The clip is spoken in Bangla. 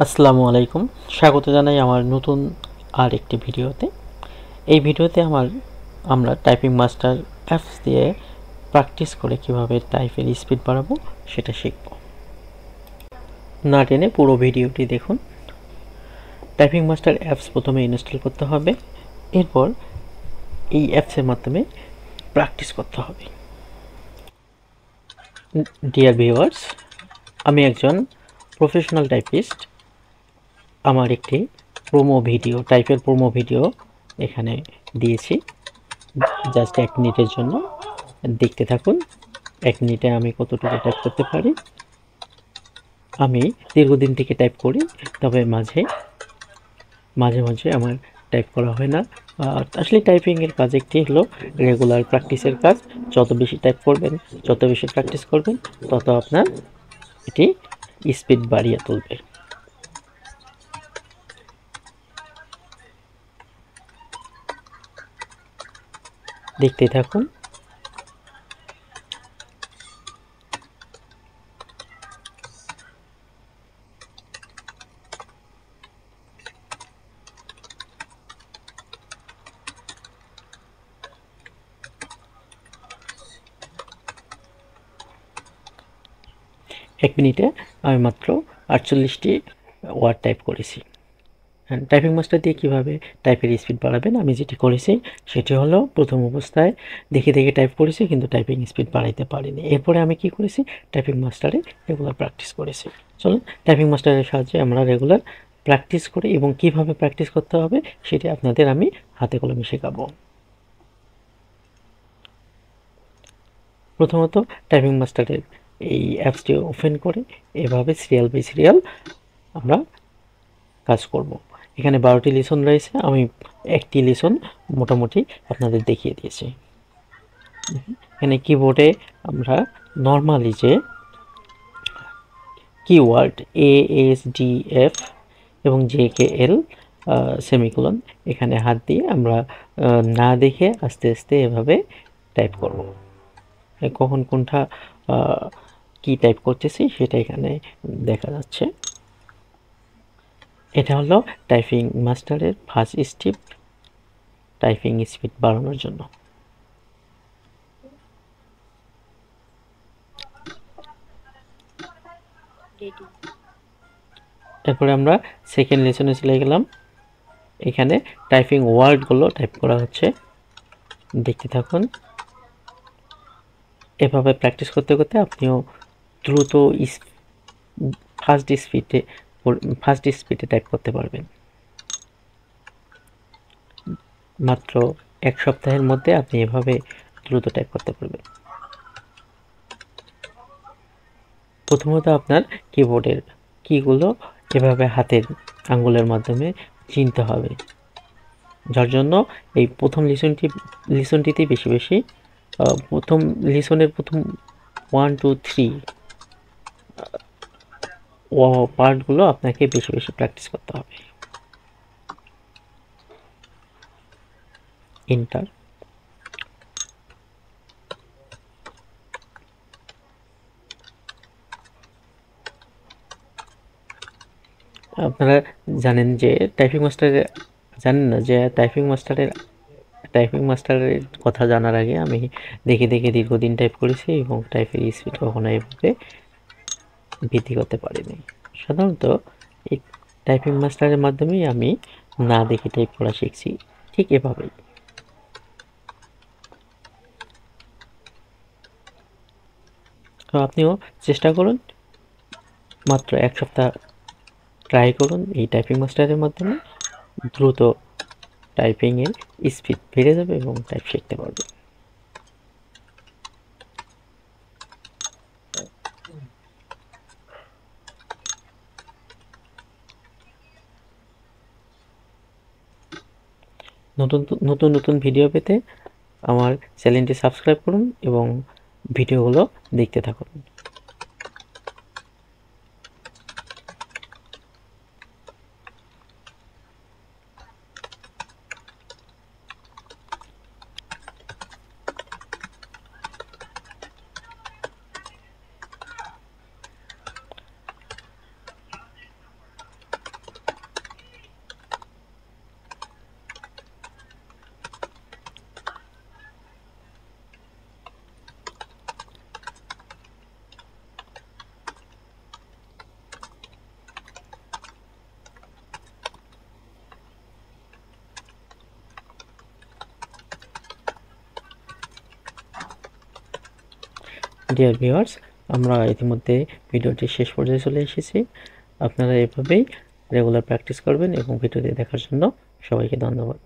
আসসালামু আলাইকুম। স্বাগত জানাই আমার নতুন আর একটি ভিডিওতে। এই ভিডিওতে আমরা টাইপিং মাস্টার অ্যাপস দিয়ে প্র্যাকটিস করে কিভাবে টাইপের স্পিড বাড়াবো সেটা শিখব। না টেনে পুরো ভিডিওটি দেখুন। টাইপিং মাস্টার অ্যাপস প্রথমে ইনস্টল করতে হবে, এরপর এই অ্যাপসের মাধ্যমে প্র্যাকটিস করতে হবে। ডিয়ার ভিউয়ার্স, আমি একজন প্রফেশনাল টাইপিস্ট। আমার একটি টাইপের প্রোমো ভিডিও এখানে দিয়েছি, জাস্ট 1 মিনিটের জন্য। দেখতে থাকুন 1 মিনিটে আমি কতটুকু টাইপ করতে পারি। আমি দীর্ঘদিন থেকে টাইপ করি, তবে মাঝে মাঝে আমার টাইপ করা হয় না। আসলে টাইপিংয়ের কাজ একটি হলো রেগুলার প্র্যাকটিসের কাজ। যত বেশি টাইপ করবেন, যত বেশি প্র্যাকটিস করবেন, তত আপনার এটি স্পিড বাড়িয়ে তুলবে। দেখতেই থাকুন। এক মিনিটে আমি মাত্র 48টি ওয়ার্ড টাইপ করেছি। টাইপিং মাস্টার দিয়ে কীভাবে টাইপের স্পিড বাড়াবেন, আমি যেটি করেছি সেটি হলো প্রথম অবস্থায় দেখে টাইপ করেছি, কিন্তু টাইপিং স্পিড বাড়াইতে পারিনি। এরপরে আমি কি করেছি, টাইপিং মাস্টারে রেগুলার প্র্যাকটিস করেছি। চলুন টাইপিং মাস্টারের সাহায্যে আমরা রেগুলার প্র্যাকটিস করি এবং কিভাবে প্র্যাকটিস করতে হবে সেটি আপনাদের আমি হাতে কলমে শেখাবো। প্রথমত টাইপিং মাস্টারের এই অ্যাপসটি ওপেন করে এভাবে সিরিয়াল বাই সিরিয়াল আমরা কাজ করব। এখানে 12টি লিসন রয়েছে, আমি একটি লিসন মোটামুটি আপনাদের দেখিয়ে দিয়েছি। এখানে কিবোর্ডে আমরা নর্মালি যে কিওয়ার্ড ASDF এবং JKL সেমিকোলন, এখানে হাত দিয়ে আমরা না দেখে আস্তে আস্তে এভাবে টাইপ করব। কখন কোনটা কি টাইপ করতেছি সেটা এখানে দেখা যাচ্ছে। এটা হলো টাইপিং মাস্টারের ফার্স্ট স্টেপ টাইপিং স্পিড বাড়ানোর জন্য। এরপরে আমরা সেকেন্ড লেসনে চলে গেলাম। এখানে টাইপিং ওয়ার্ডগুলো টাইপ করা হচ্ছে, দেখতে থাকুন। এভাবে প্র্যাকটিস করতে করতে আপনিও দ্রুত ফার্স্ট স্পিডে টাইপ করতে পারবেন। মাত্র 1 সপ্তাহের মধ্যে আপনি এভাবে দ্রুত টাইপ করতে পারবেন। প্রথমত আপনার কিবোর্ডের কিগুলো এভাবে হাতের আঙ্গুলের মাধ্যমে চিনতে হবে, যার জন্য এই প্রথম লিসনটিতে বেশি প্রথম লিসনের প্রথম 1 2 3 পার্টগুলো আপনাকে বেশি প্র্যাকটিস করতে হবে। এন্টার। আপনারা জানেন যে জানেন না যে টাইপিং মাস্টারের কথা জানার আগে আমি দেখে দীর্ঘদিন টাইপ করেছি এবং টাইপের স্পিড কখনো এভাবে বৃদ্ধি করতে পারিনি। সাধারণত এই টাইপিং মাস্টারের মাধ্যমেই আমি না দেখে টাইপ করা শিখছি, ঠিক এভাবেই। তো আপনিও চেষ্টা করুন, মাত্র 1 সপ্তাহ ট্রাই করুন এই টাইপিং মাস্টারের মাধ্যমে। দ্রুত টাইপিংয়ের স্পিড বেড়ে যাবে এবং টাইপ শিখতে পারবে। নতুন ভিডিও পেতে আমার চ্যানেলটি সাবস্ক্রাইব করুন এবং ভিডিওগুলো দেখতে থাকুন। ডিয়ার ভিউয়ার্স, আমরা ইতিমধ্যে ভিডিওটির শেষ পর্যায়ে চলে এসেছি। আপনারা এভাবেই রেগুলার প্র্যাকটিস করবেন এবং ভিডিওটি দেখার জন্য সবাইকে ধন্যবাদ।